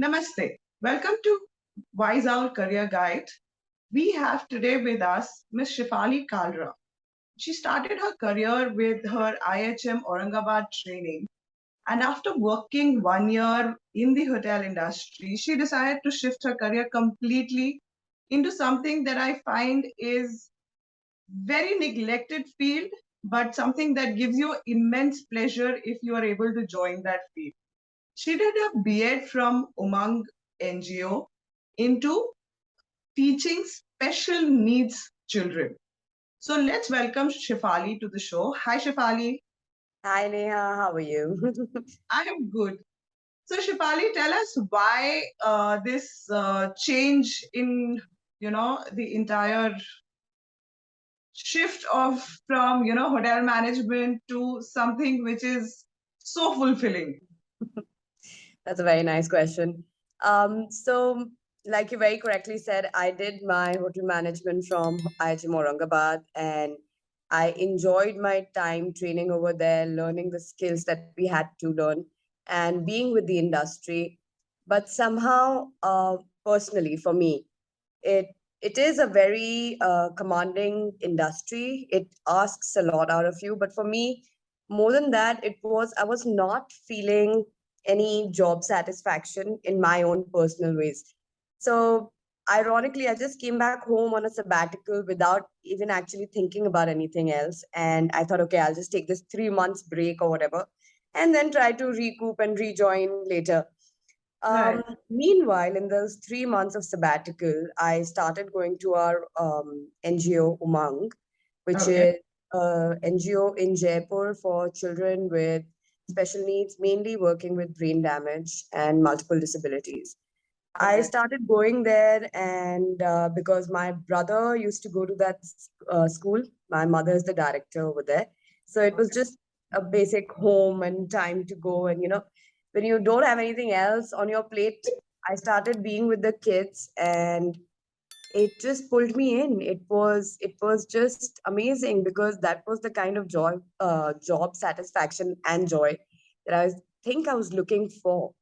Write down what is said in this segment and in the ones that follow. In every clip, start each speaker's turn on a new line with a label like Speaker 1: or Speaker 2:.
Speaker 1: Namaste. Welcome to Wise Owl Career Guide. We have today with us Ms. Shefali Kalra. She started her career with her IHM Aurangabad training, and after working 1 year in the hotel industry, she decided to shift her career completely into something that I find is very neglected field, but something that gives you immense pleasure if you are able to join that field. She did a B.Ed from Umang NGO into teaching special needs children. So let's welcome Shefali to the show. Hi, Shefali.
Speaker 2: Hi Neha, how are you?
Speaker 1: I am good. So, Shefali, tell us why this change in, the entire shift of from, hotel management to something which is so fulfilling.
Speaker 2: That's a very nice question. So, like you very correctly said, I did my hotel management from IHM Aurangabad, and I enjoyed my time training over there, learning the skills that we had to learn, and being with the industry. But somehow, personally, for me, it it is a very commanding industry. It asks a lot out of you, but for me, more than that, I was not feeling any job satisfaction in my own personal ways. So ironically, I just came back home on a sabbatical without even actually thinking about anything else, and I thought, okay, I'll just take this 3 months break or whatever, and then try to recoup and rejoin later.
Speaker 1: Right.
Speaker 2: Meanwhile, in those 3 months of sabbatical, I started going to our NGO Umang, which
Speaker 1: Okay.
Speaker 2: is an NGO in Jaipur for children with special needs, mainly working with brain damage and multiple disabilities. I
Speaker 1: Okay.
Speaker 2: started going there, and because my brother used to go to that school, my mother is the director over there. So it was
Speaker 1: Okay.
Speaker 2: just a basic home and time to go. And, when you don't have anything else on your plate, I started being with the kids, and it just pulled me in. It was just amazing because that was the kind of job satisfaction and joy that think I was looking for.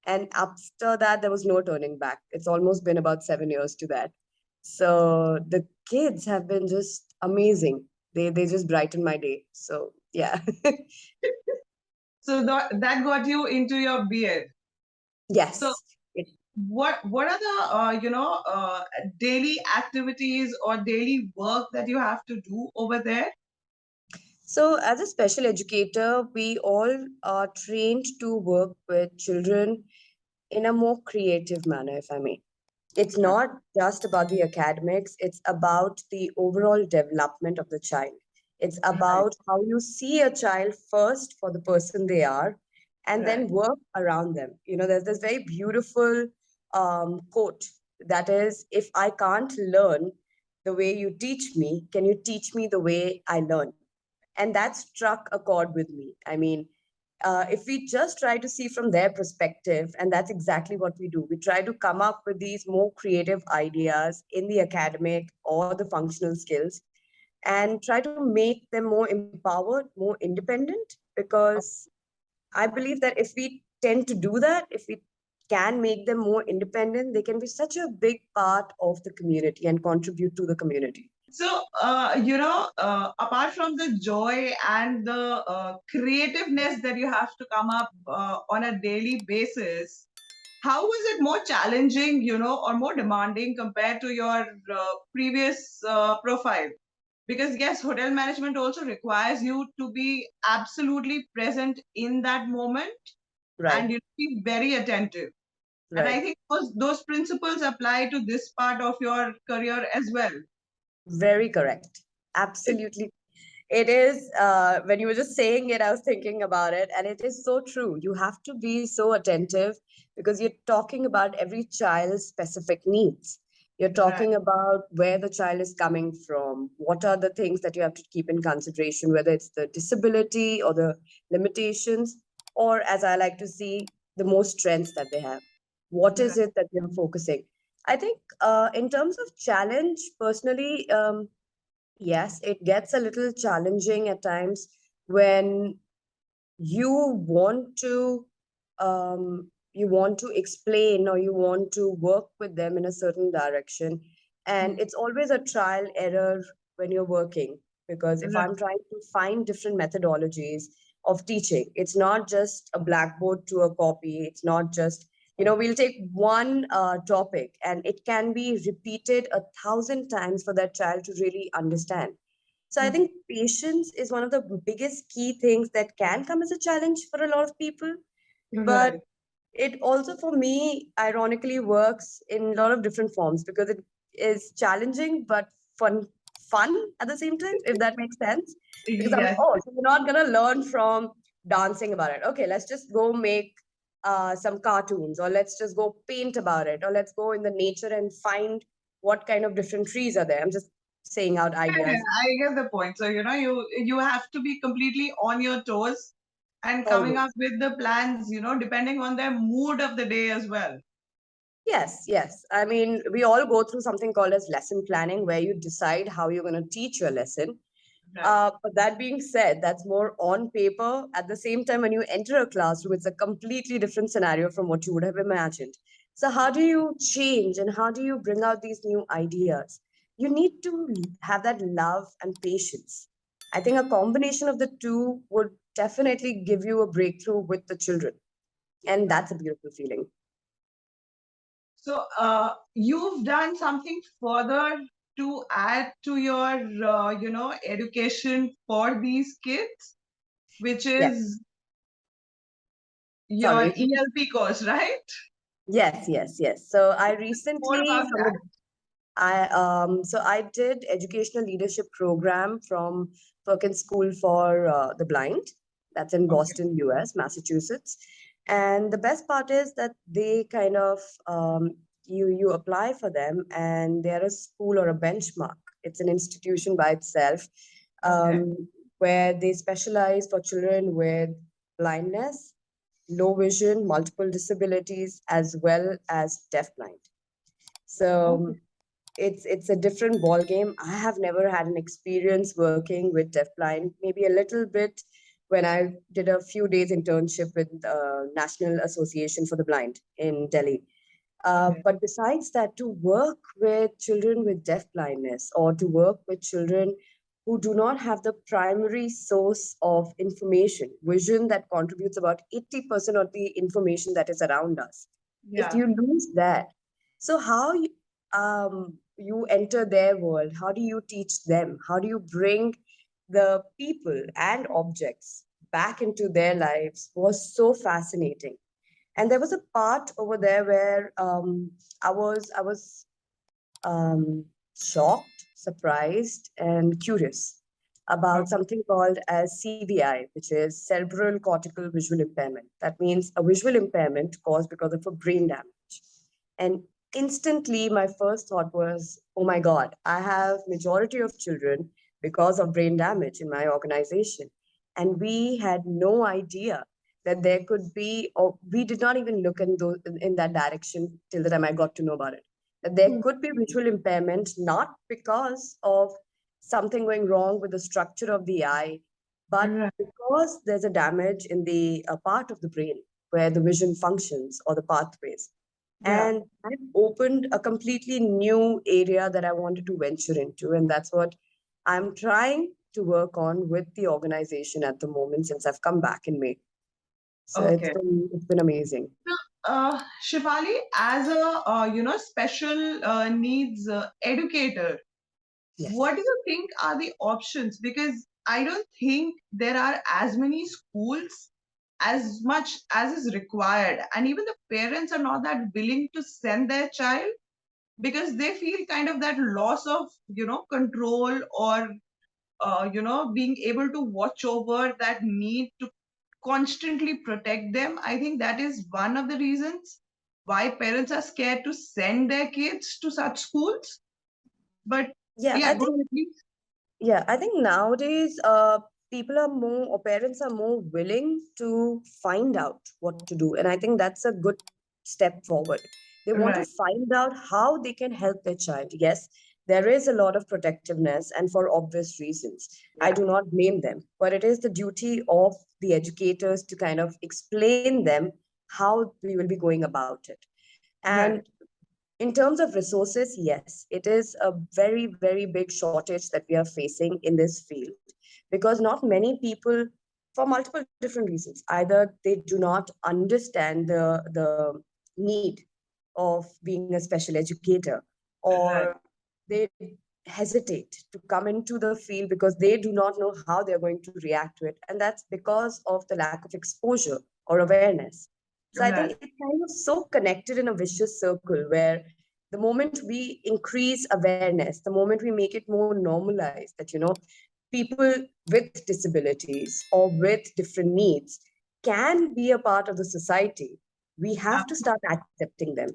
Speaker 2: And after that, there was no turning back. It's almost been about 7 years to that. So the kids have been just amazing. They just brighten my day. So yeah.
Speaker 1: So that got you into your beard. So
Speaker 2: Yes.
Speaker 1: what are the daily activities or daily work that you have to do over there?
Speaker 2: So, as a special educator, we all are trained to work with children in a more creative manner, if I may. It's not just about the academics, it's about the overall development of the child. It's
Speaker 1: Right.
Speaker 2: about how you see a child first for the person they are and
Speaker 1: Right.
Speaker 2: then work around them. There's this very beautiful quote that is, if I can't learn the way you teach me, can you teach me the way I learn? And that struck a chord with me. I mean, if we just try to see from their perspective, and that's exactly what we do, we try to come up with these more creative ideas in the academic or the functional skills and try to make them more empowered, more independent, because I believe that if we tend to do that, if we can make them more independent, they can be such a big part of the community and contribute to the community.
Speaker 1: So, apart from the joy and the creativeness that you have to come up on a daily basis, how was it more challenging, or more demanding compared to your previous profile? Because yes, hotel management also requires you to be absolutely present in that moment and
Speaker 2: Right,
Speaker 1: be very attentive. And I
Speaker 2: right.
Speaker 1: think those principles apply to this part of your career as well.
Speaker 2: Very correct. Absolutely. It is, when you were just saying it, I was thinking about it, and it is so true. You have to be so attentive because you're talking about every child's specific needs. You're
Speaker 1: Right.
Speaker 2: talking about where the child is coming from, what are the things that you have to keep in consideration, whether it's the disability or the limitations, or as I like to see, the most strengths that they have. What
Speaker 1: Right.
Speaker 2: is it that you're focusing? I think, in terms of challenge, personally, yes, it gets a little challenging at times when you want to, um, you want to explain or you want to work with them in a certain direction. And it's always a trial error when you're working, because if
Speaker 1: Right.
Speaker 2: I'm trying to find different methodologies of teaching, it's not just a blackboard to a copy. It's not just, we'll take one topic and it can be repeated 1,000 times for that child to really understand. So I think patience is one of the biggest key things that can come as a challenge for a lot of people. But
Speaker 1: Right.
Speaker 2: it also, for me, ironically works in a lot of different forms, because it is challenging but fun at the same time, if that makes sense. Because I'm like,
Speaker 1: Yes.
Speaker 2: oh, so we're not gonna learn from dancing about it. Okay, let's just go make some cartoons, or let's just go paint about it, or let's go in the nature and find what kind of different trees are there. I'm just saying out
Speaker 1: Yeah,
Speaker 2: ideas.
Speaker 1: I get the point. So, you have to be completely on your toes and coming up
Speaker 2: Always.
Speaker 1: with the plans, depending on their mood of the day as well.
Speaker 2: Yes, yes. I mean, we all go through something called as lesson planning, where you decide how you're going to teach your lesson.
Speaker 1: Right.
Speaker 2: But that being said, that's more on paper. At the same time, when you enter a classroom, it's a completely different scenario from what you would have imagined. So, how do you change and how do you bring out these new ideas? You need to have that love and patience. I think a combination of the two would definitely give you a breakthrough with the children. And
Speaker 1: Right.
Speaker 2: that's a beautiful feeling.
Speaker 1: So, you've done something further to add to your, education for these kids, which
Speaker 2: Yes.
Speaker 1: is your
Speaker 2: Sorry.
Speaker 1: ELP course, right?
Speaker 2: Yes, yes, yes. So I
Speaker 1: More
Speaker 2: recently
Speaker 1: about
Speaker 2: from the I did educational leadership program from Perkins School for the Blind. That's in
Speaker 1: that. Okay.
Speaker 2: Boston, US, Massachusetts. And the best part is that they kind of you apply for them, and they're a school or a benchmark. It's an institution by itself,
Speaker 1: Okay.
Speaker 2: um, where they specialize for children with blindness, low vision, multiple disabilities, as well as deafblind.
Speaker 1: Okay.
Speaker 2: So it's a different ball game. I have never had an experience working with deafblind. Maybe a little bit when I did a few days internship with National Association for the Blind in Delhi.
Speaker 1: Okay.
Speaker 2: But besides that, to work with children with deaf blindness, or to work with children who do not have the primary source of information, vision that contributes about 80% of the information that is around us. If
Speaker 1: Yeah.
Speaker 2: you lose that, so how you enter their world? How do you teach them? How do you bring the people and objects back into their lives? Was so fascinating. And there was a part over there where I was shocked, surprised, and curious about
Speaker 1: Okay.
Speaker 2: something called as CVI, which is cerebral cortical visual impairment. That means a visual impairment caused because of a brain damage. And instantly, my first thought was, "Oh my God, I have majority of children because of brain damage in my organization," and we had no idea that there could be, or we did not even look in that direction till the time I got to know about it, that there
Speaker 1: Hmm.
Speaker 2: could be visual impairment not because of something going wrong with the structure of the eye, but
Speaker 1: Right.
Speaker 2: because there's a damage in the part of the brain where the vision functions or the pathways.
Speaker 1: Yeah.
Speaker 2: And I've opened a completely new area that I wanted to venture into. And that's what I'm trying to work on with the organization at the moment since I've come back in May. So
Speaker 1: Okay.
Speaker 2: it's been amazing.
Speaker 1: So, Shivali, as a special needs educator,
Speaker 2: Yes.
Speaker 1: what do you think are the options? Because I don't think there are as many schools as much as is required, and even the parents are not that willing to send their child because they feel kind of that loss of control or being able to watch over that need to constantly protect them. I think that is one of the reasons why parents are scared to send their kids to such schools. But
Speaker 2: Yeah,
Speaker 1: yeah,
Speaker 2: I
Speaker 1: go
Speaker 2: think
Speaker 1: ahead, please.
Speaker 2: I think nowadays people are more, or parents are more willing to find out what to do. And I think that's a good step forward. They want to
Speaker 1: Right.
Speaker 2: find out how they can help their child. Yes, there is a lot of protectiveness, and for obvious reasons. I
Speaker 1: Yeah.
Speaker 2: do not blame them, but it is the duty of the educators to kind of explain them how we will be going about it.
Speaker 1: Right.
Speaker 2: And in terms of resources, yes, it is a very, very big shortage that we are facing in this field, because not many people, for multiple different reasons, either they do not understand the need of being a special educator,
Speaker 1: Right.
Speaker 2: or they hesitate to come into the field because they do not know how they're going to react to it. And that's because of the lack of exposure or awareness. So I think
Speaker 1: Right.
Speaker 2: it's kind of so connected in a vicious circle where the moment we increase awareness, the moment we make it more normalized that, people with disabilities or with different needs can be a part of the society, we have to start accepting them.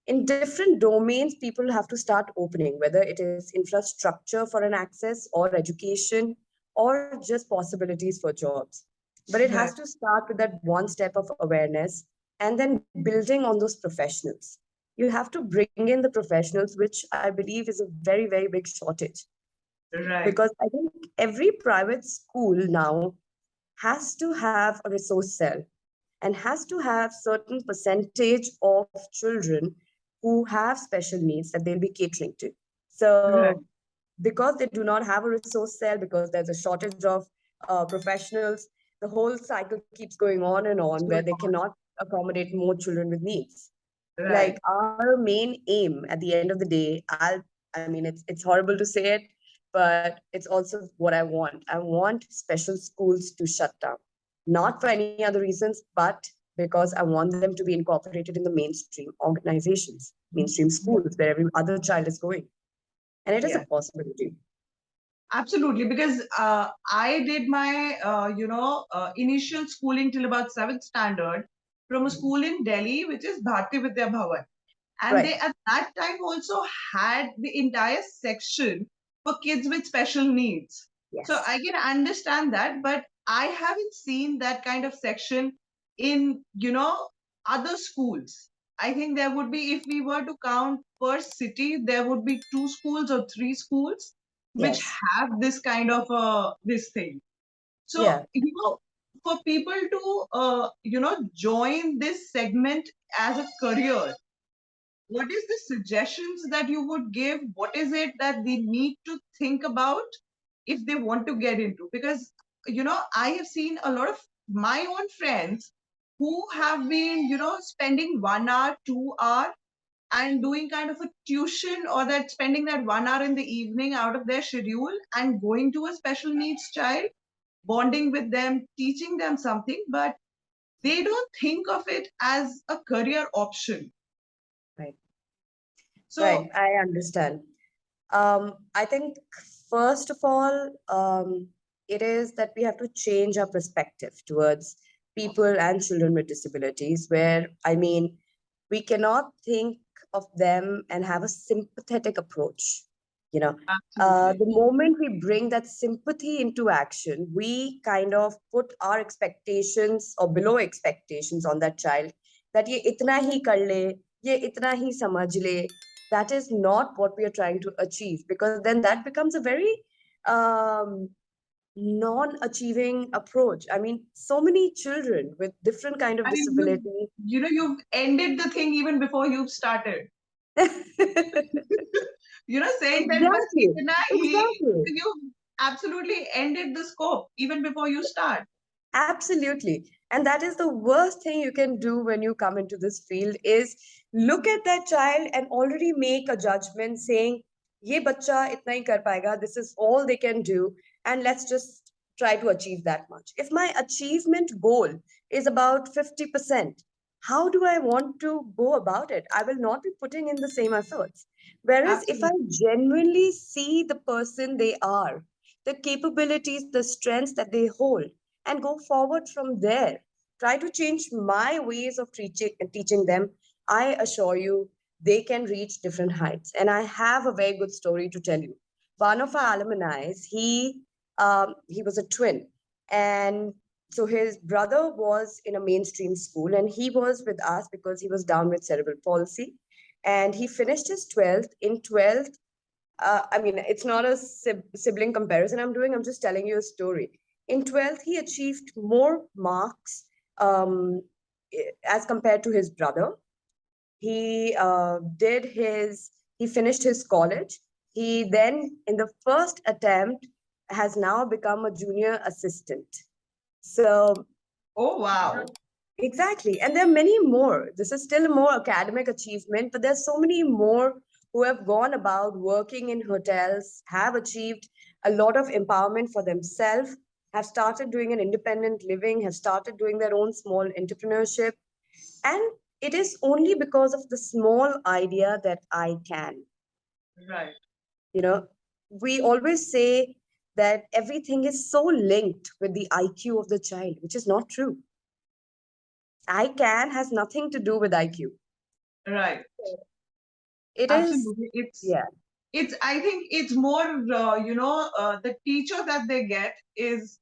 Speaker 2: In different domains, people have to start opening, whether it is infrastructure for an access or education or just possibilities for jobs. But it has
Speaker 1: Right.
Speaker 2: to start with that one step of awareness and then building on those professionals. You have to bring in the professionals, which I believe is a very, very big shortage.
Speaker 1: Right.
Speaker 2: Because I think every private school now has to have a resource cell and has to have certain percentage of children who have special needs that they'll be catering to.
Speaker 1: Right.
Speaker 2: So because they do not have a resource cell, because there's a shortage of professionals, the whole cycle keeps going on and on where
Speaker 1: So
Speaker 2: they cannot accommodate more children with needs. Like
Speaker 1: right.
Speaker 2: our main aim at the end of the day, I mean, it's horrible to say it, but it's also what I want. I want special schools to shut down, not for any other reasons, but because I want them to be incorporated in the mainstream organizations, mainstream schools where every other child is going. And it is a
Speaker 1: Yeah.
Speaker 2: possibility.
Speaker 1: Absolutely, because I did my initial schooling till about seventh standard from a school in Delhi, which is Bharti Vidya Bhavan, and they
Speaker 2: Right.
Speaker 1: at that time also had the entire section for kids with special needs. So
Speaker 2: Yes.
Speaker 1: I can understand that, but I haven't seen that kind of section in other schools. I think there would be, if we were to count per city, there would be two schools or three schools which
Speaker 2: Yes.
Speaker 1: have this kind of this thing. So
Speaker 2: Yeah.
Speaker 1: for people to join this segment as a career, what is the suggestions that you would give? What is it that they need to think about if they want to get into? Because I have seen a lot of my own friends who have been spending 1 hour 2 hour and doing kind of a tuition, or that spending that 1 hour in the evening out of their schedule and going to a special needs child, bonding with them, teaching them something, but they don't think of it as a career option.
Speaker 2: Right.
Speaker 1: So
Speaker 2: Right. I understand. I think first of all, it is that we have to change our perspective towards people and children with disabilities, where, I mean, we cannot think of them and have a sympathetic approach. You know,
Speaker 1: absolutely.
Speaker 2: the moment we bring that sympathy into action, we kind of put our expectations or below expectations on that child, that ye itna hi kar le, ye itna hi samajh le. That is not what we are trying to achieve, because then that becomes a very um, non-achieving approach. I mean, so many children with different kind of
Speaker 1: I mean,
Speaker 2: disability.
Speaker 1: you've ended the thing even before you've started. Saying that bas
Speaker 2: Exactly,
Speaker 1: itna hi,
Speaker 2: exactly.
Speaker 1: you've absolutely ended the scope even before you start.
Speaker 2: Absolutely. And that is the worst thing you can do when you come into this field, is look at that child and already make a judgment saying, ye bacha itna hi kar payega, this is all they can do, and let's just try to achieve that much. If my achievement goal is about 50%, how do I want to go about it? I will not be putting in the same efforts. Whereas if I
Speaker 1: Absolutely.
Speaker 2: genuinely see the person they are, the capabilities, the strengths that they hold, and go forward from there. Try to change my ways of teaching them. I assure you, they can reach different heights. And I have a very good story to tell you. One of our alumni, he was a twin, and so his brother was in a mainstream school, and he was with us because he was down with cerebral palsy. And he finished his 12th. In 12th, I mean, it's not a sibling comparison I'm doing. I'm just telling you a story. In 12th, he achieved more marks um, as compared to his brother. He finished his college. He then, in the first attempt, has now become a junior assistant. So,
Speaker 1: Oh, wow.
Speaker 2: exactly. And there are many more. This is still a more academic achievement, but there's so many more who have gone about working in hotels, have achieved a lot of empowerment for themselves, have started doing an independent living, have started doing their own small entrepreneurship. And it is only because of the small idea that I can.
Speaker 1: Right.
Speaker 2: You know, we always say that everything is so linked with the IQ of the child, which is not true. I can has nothing to do with IQ.
Speaker 1: Right.
Speaker 2: It is,
Speaker 1: Absolutely.
Speaker 2: yeah,
Speaker 1: I think it's more, the teacher that they get is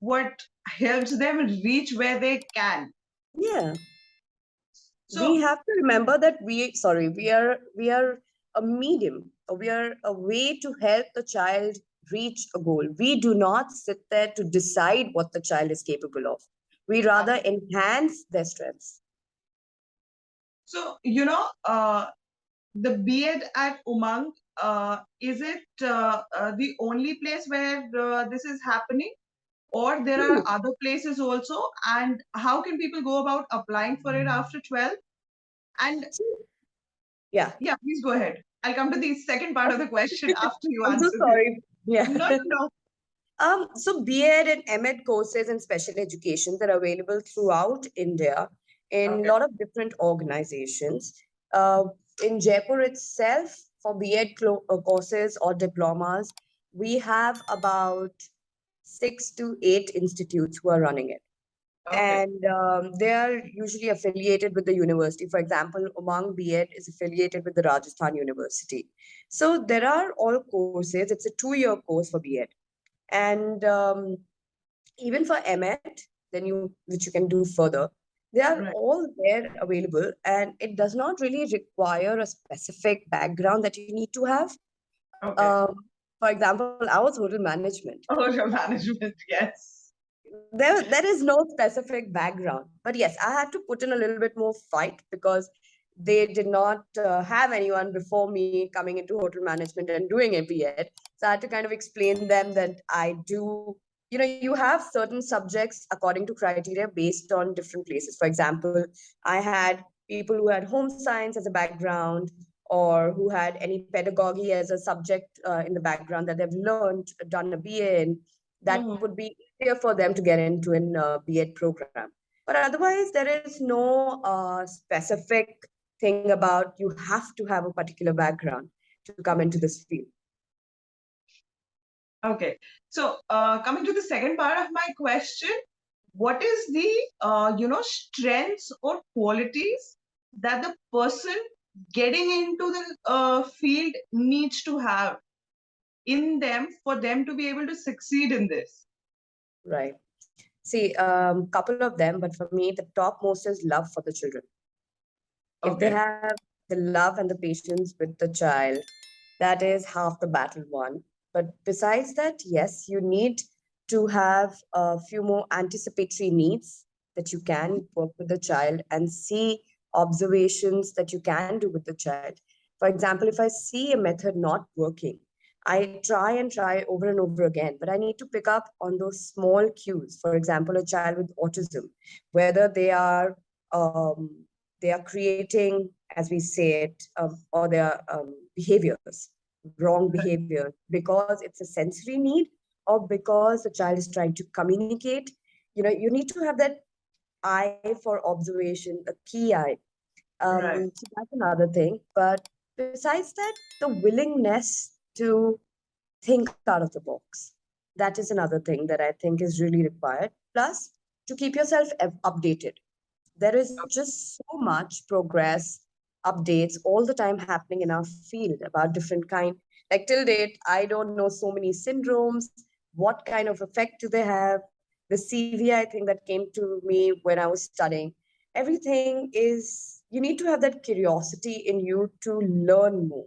Speaker 1: what helps them reach where they can.
Speaker 2: yeah. We
Speaker 1: So,
Speaker 2: have to remember that we are a medium. We are a way to help the child reach a goal. We do not sit there to decide what the child is capable of. We rather enhance their strengths.
Speaker 1: so the B.Ed at Umang, is it the only place where this is happening, or there are
Speaker 2: Hmm.
Speaker 1: other places also? And how can people go about applying for it after 12? And
Speaker 2: So, yeah,
Speaker 1: yeah, please go ahead. I'll come to the second part of the question after you
Speaker 2: I'm so
Speaker 1: answer this.
Speaker 2: sorry. Yeah.
Speaker 1: No, no, no.
Speaker 2: So B.Ed and M.Ed courses in special education that are available throughout India in a
Speaker 1: Okay.
Speaker 2: lot of different organizations. Uh, in Jaipur itself, for B.Ed courses or diplomas, we have about 6 to 8 institutes who are running it.
Speaker 1: Okay.
Speaker 2: And they are usually affiliated with the university. For example, Umang B.Ed is affiliated with the Rajasthan University. So there are all courses. It's a 2 year course for B.Ed. And even for MET, then which you can do further, they are
Speaker 1: Right.
Speaker 2: all there available, and it does not really require a specific background that you need to have.
Speaker 1: Okay.
Speaker 2: Um, for example, I was hotel management.
Speaker 1: Hotel management, yes.
Speaker 2: There is no specific background, but yes, I had to put in a little bit more fight because they did not have anyone before me coming into hotel management and doing it yet. So I had to kind of explain them that I do, you have certain subjects according to criteria based on different places. For example, I had people who had home science as a background, or who had any pedagogy as a subject in the background that they've learned, done a BA in. That
Speaker 1: Mhm.
Speaker 2: would be easier for them to get into an B.Ed program. But otherwise, there is no specific thing about you have to have a particular background to come into this field.
Speaker 1: Okay. So, coming to the second part of my question, what is the strengths or qualities that the person getting into the field needs to have in them for them to be able to succeed in this?
Speaker 2: Right. See, couple of them, but for me, the topmost is love for the children. If they
Speaker 1: Okay.
Speaker 2: have the love and the patience with the child, that is half the battle won. But besides that, yes, you need to have a few more anticipatory needs that you can work with the child and see observations that you can do with the child. For example, if I see a method not working, I try and try over and over again, but I need to pick up on those small cues. For example, a child with autism, whether they are creating, as we say it, or their behaviors, wrong behavior, because it's a sensory need or because the child is trying to communicate. You need to have that eye for observation, a key eye.
Speaker 1: Right.
Speaker 2: So that's another thing. But besides that, the willingness to think out of the box. That is another thing that I think is really required. Plus, to keep yourself updated. There is just so much progress, updates all the time happening in our field about different kind. Like till date, I don't know so many syndromes, what kind of effect do they have. The CV, I think, that came to me when I was studying, everything is, you need to have that curiosity in you to learn more.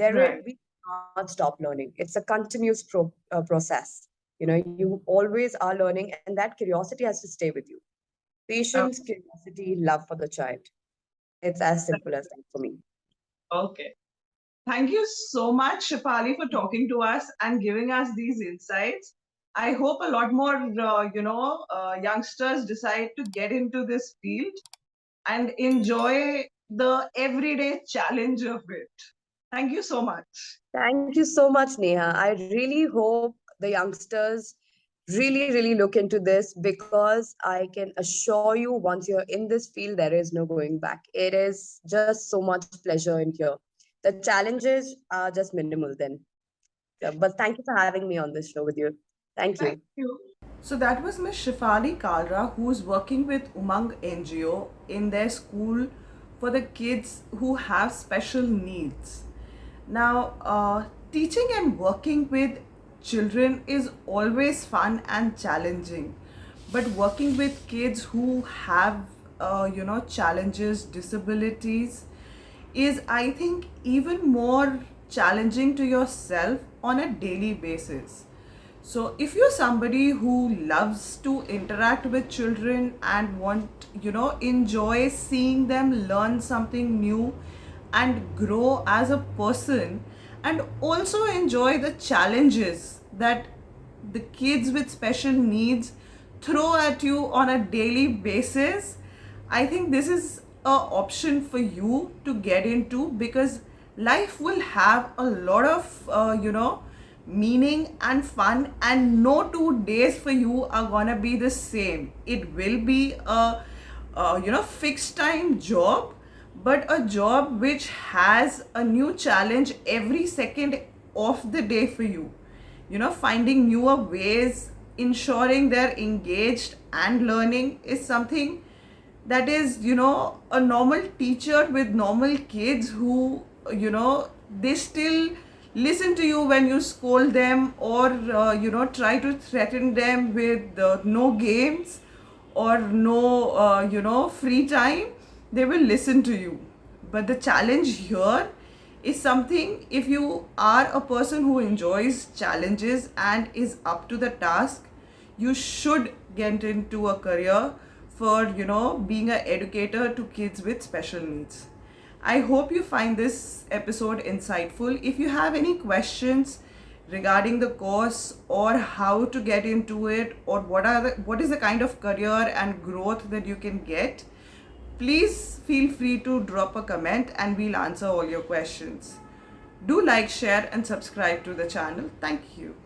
Speaker 1: Right.
Speaker 2: We cannot stop learning. It's a continuous process. You always are learning, and that curiosity has to stay with you. patience, curiosity, love for the child. It's as simple as that for me.
Speaker 1: Okay. Thank you so much, Shafali, for talking to us and giving us these insights. I hope a lot more, youngsters decide to get into this field and enjoy the everyday challenge of it. Thank you so much.
Speaker 2: Thank you so much, Neha. I really hope the youngsters really look into this, because I can assure you, once you're in this field, there is no going back. It is just so much pleasure in here. The challenges are just minimal then. But thank you for having me on this show with you. Thank
Speaker 1: Thank
Speaker 2: you.
Speaker 1: you. So that was Miss Shifali Kalra, who's working with Umang NGO in their school for the kids who have special needs. Now, teaching and working with children is always fun and challenging, but working with kids who have, challenges, disabilities, is, I think, even more challenging to yourself on a daily basis. So if you're somebody who loves to interact with children and enjoy seeing them learn something new and grow as a person, and also enjoy the challenges that the kids with special needs throw at you on a daily basis, I think this is a option for you to get into, because life will have a lot of meaning and fun, and no 2 days for you are gonna be the same. It will be a fixed time job, but a job which has a new challenge every second of the day for you. Finding newer ways, ensuring they're engaged and learning is something that is, a normal teacher with normal kids who, they still listen to you when you scold them, or try to threaten them with no games or no free time. They will listen to you. But the challenge here is something, if you are a person who enjoys challenges and is up to the task, you should get into a career for being an educator to kids with special needs. I hope you find this episode insightful. If you have any questions regarding the course, or how to get into it, or what is the kind of career and growth that you can get, please feel free to drop a comment and we'll answer all your questions. Do like, share and subscribe to the channel. Thank you.